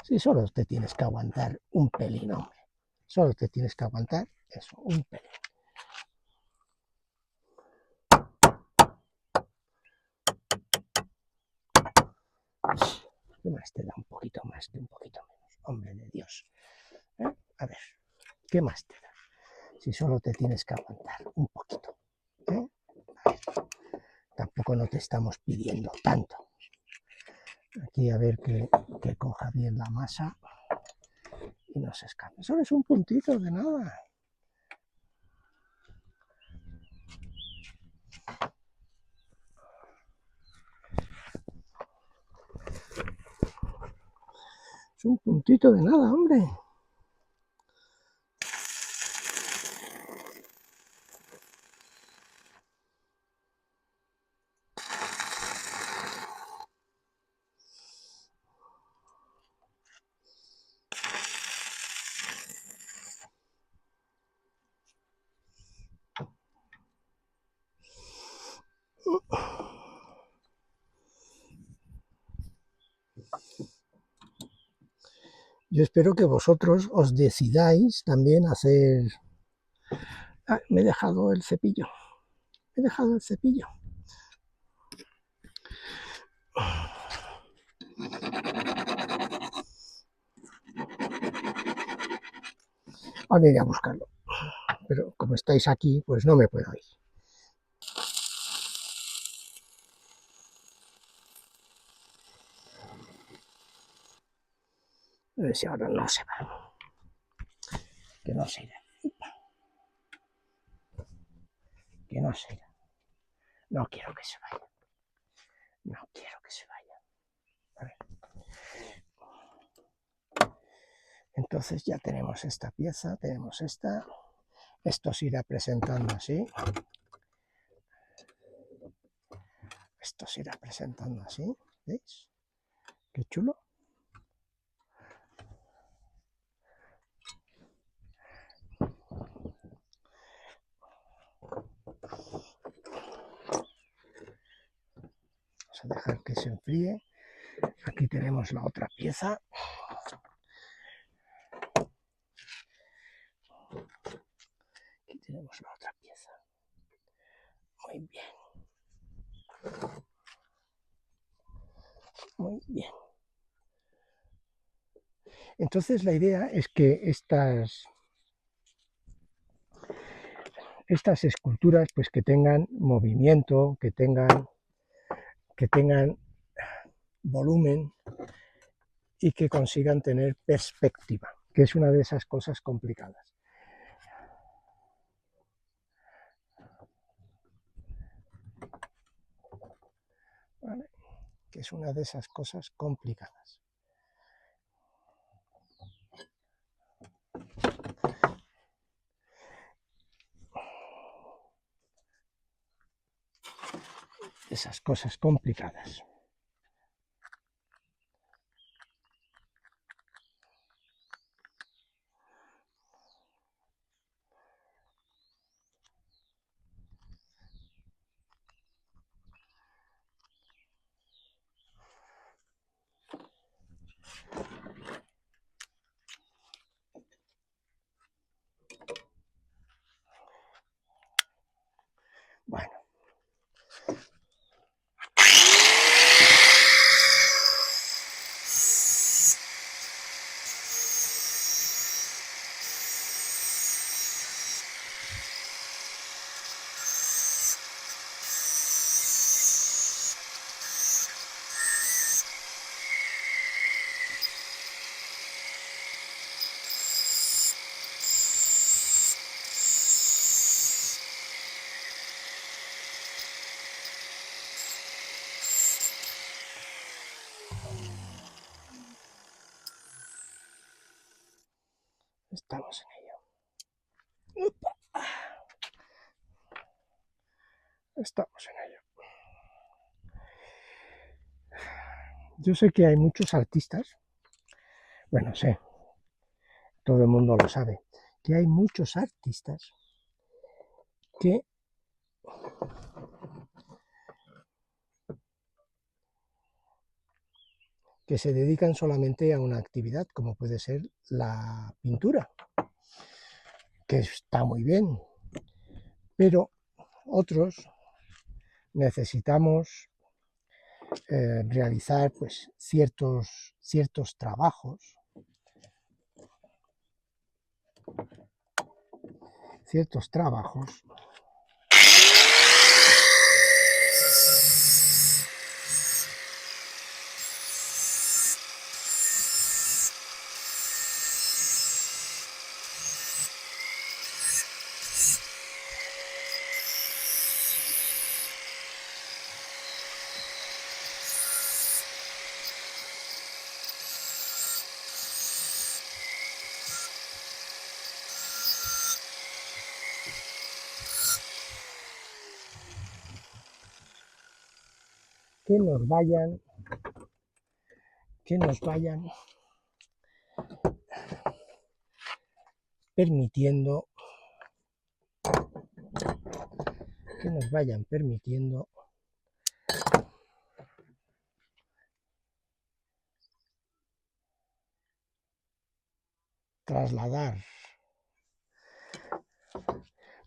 Si solo te tienes que aguantar un pelín, hombre. Solo te tienes que aguantar eso, un pelín. ¿Qué más te da? Un poquito más que un poquito menos. Hombre de Dios. A ver, ¿qué más te da? Si solo te tienes que aguantar un poquito. Tampoco no te estamos pidiendo tanto. Aquí a ver que coja bien la masa y no se escape. Solo es un puntito de nada. Es un puntito de nada, hombre. Yo espero que vosotros os decidáis también a hacer... Ah, me he dejado el cepillo. Ahora iré a buscarlo. Pero como estáis aquí, pues no me puedo ir. A ver si ahora no se va. Que no se irá. Que no se irá. No quiero que se vaya. No quiero que se vaya. A ver. Entonces ya tenemos esta pieza, tenemos esta. Esto se irá presentando así. Esto se irá presentando así. ¿Veis? Qué chulo. Vamos a dejar que se enfríe. Aquí tenemos la otra pieza. Aquí tenemos la otra pieza. Muy bien. Muy bien. Entonces la idea es que estas esculturas pues que tengan movimiento, que tengan volumen y que consigan tener perspectiva, que es una de esas cosas complicadas. ¿Vale? Que es una de esas cosas complicadas. Esas cosas complicadas. Bueno. Estamos en ello. Estamos en ello. Yo sé que hay muchos artistas, bueno, sé, todo el mundo lo sabe, que hay muchos artistas que se dedican solamente a una actividad, como puede ser la pintura, que está muy bien, pero otros necesitamos realizar pues, ciertos trabajos, que nos vayan permitiendo trasladar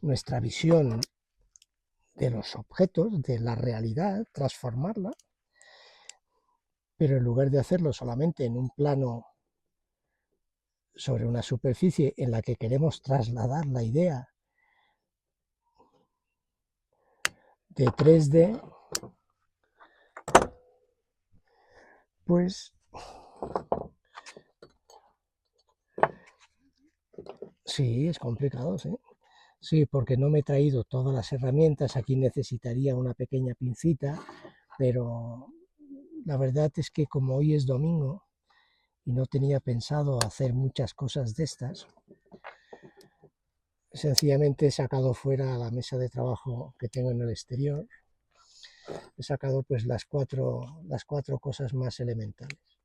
nuestra visión de los objetos, de la realidad, transformarla, pero en lugar de hacerlo solamente en un plano sobre una superficie en la que queremos trasladar la idea de 3D, pues sí, es complicado, sí. Sí, porque no me he traído todas las herramientas, aquí necesitaría una pequeña pincita, pero la verdad es que como hoy es domingo y no tenía pensado hacer muchas cosas de estas, sencillamente he sacado fuera la mesa de trabajo que tengo en el exterior, he sacado pues las cuatro cosas más elementales,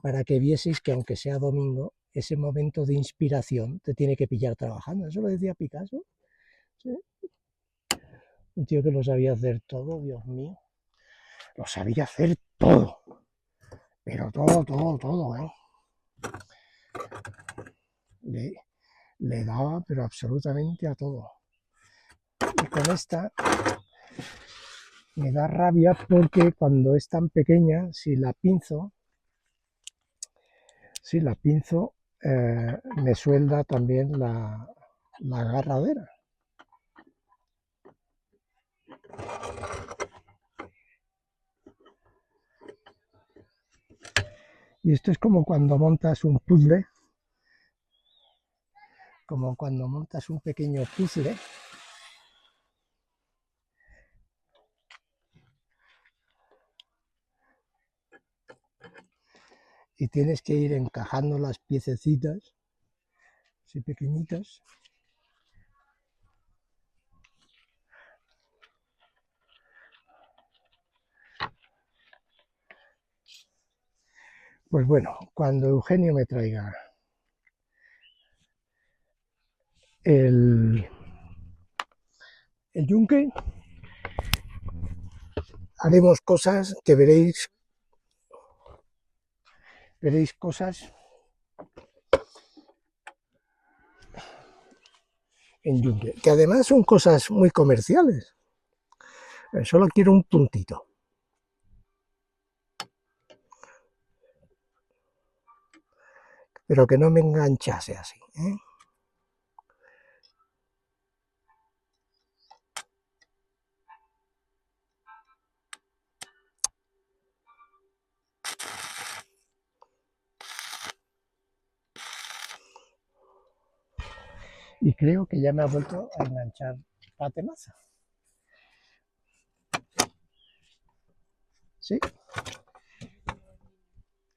para que vieseis que aunque sea domingo, ese momento de inspiración te tiene que pillar trabajando. Eso lo decía Picasso, ¿sí? Un tío que lo sabía hacer todo, Dios mío, lo sabía hacer todo, pero todo, ¿eh? Le daba, pero absolutamente a todo. Y con esta Me da rabia porque cuando es tan pequeña, si la pinzo, me suelda también la agarradera. Y esto es como cuando montas un puzzle, como cuando montas un pequeño puzzle y tienes que ir encajando las piececitas, así pequeñitas. Pues bueno, cuando Eugenio me traiga el, el yunque, haremos cosas que veréis cosas en yunque, que además son cosas muy comerciales. Solo quiero un puntito. Pero que no me enganchase así, ¿eh? Y creo que ya me ha vuelto a enganchar la tenaza. ¿Sí?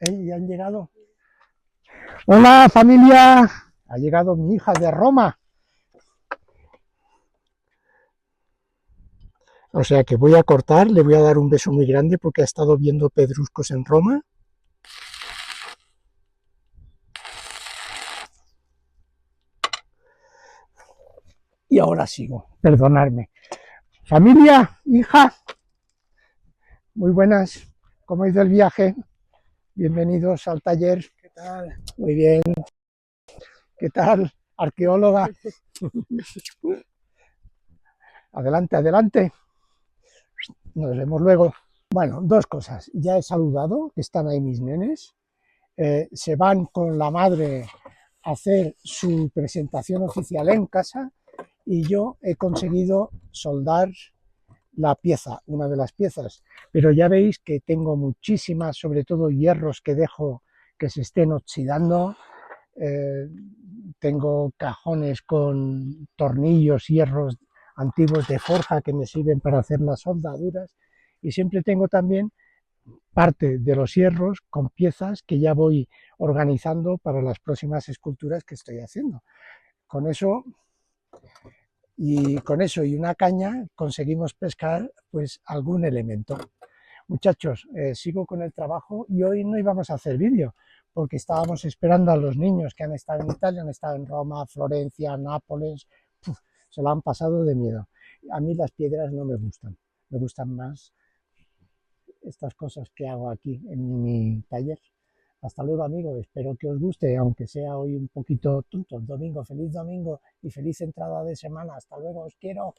¿Ya han llegado? Hola familia, ha llegado mi hija de Roma. O sea que voy a cortar, le voy a dar un beso muy grande porque ha estado viendo pedruscos en Roma. Y ahora sigo, perdonadme. Familia, hija, muy buenas, ¿cómo ha ido el viaje? Bienvenidos al taller. ¿Qué tal? Muy bien. ¿Qué tal, arqueóloga? Adelante, adelante. Nos vemos luego. Bueno, dos cosas. Ya he saludado, que están ahí mis nenes. Se van con la madre a hacer su presentación oficial en casa y yo he conseguido soldar la pieza, una de las piezas. Pero ya veis que tengo muchísimas, sobre todo hierros que dejo que se estén oxidando. Eh, Tengo cajones con tornillos, hierros antiguos de forja que me sirven para hacer las soldaduras y siempre tengo también parte de los hierros con piezas que ya voy organizando para las próximas esculturas que estoy haciendo. Con eso y una caña conseguimos pescar pues algún elemento. Muchachos, sigo con el trabajo y hoy no íbamos a hacer vídeo porque estábamos esperando a los niños que han estado en Italia, han estado en Roma, Florencia, Nápoles, se lo han pasado de miedo. A mí las piedras no me gustan más estas cosas que hago aquí en mi taller. Hasta luego, amigos, espero que os guste, aunque sea hoy un poquito tonto. Domingo, feliz domingo y feliz entrada de semana. Hasta luego, os quiero.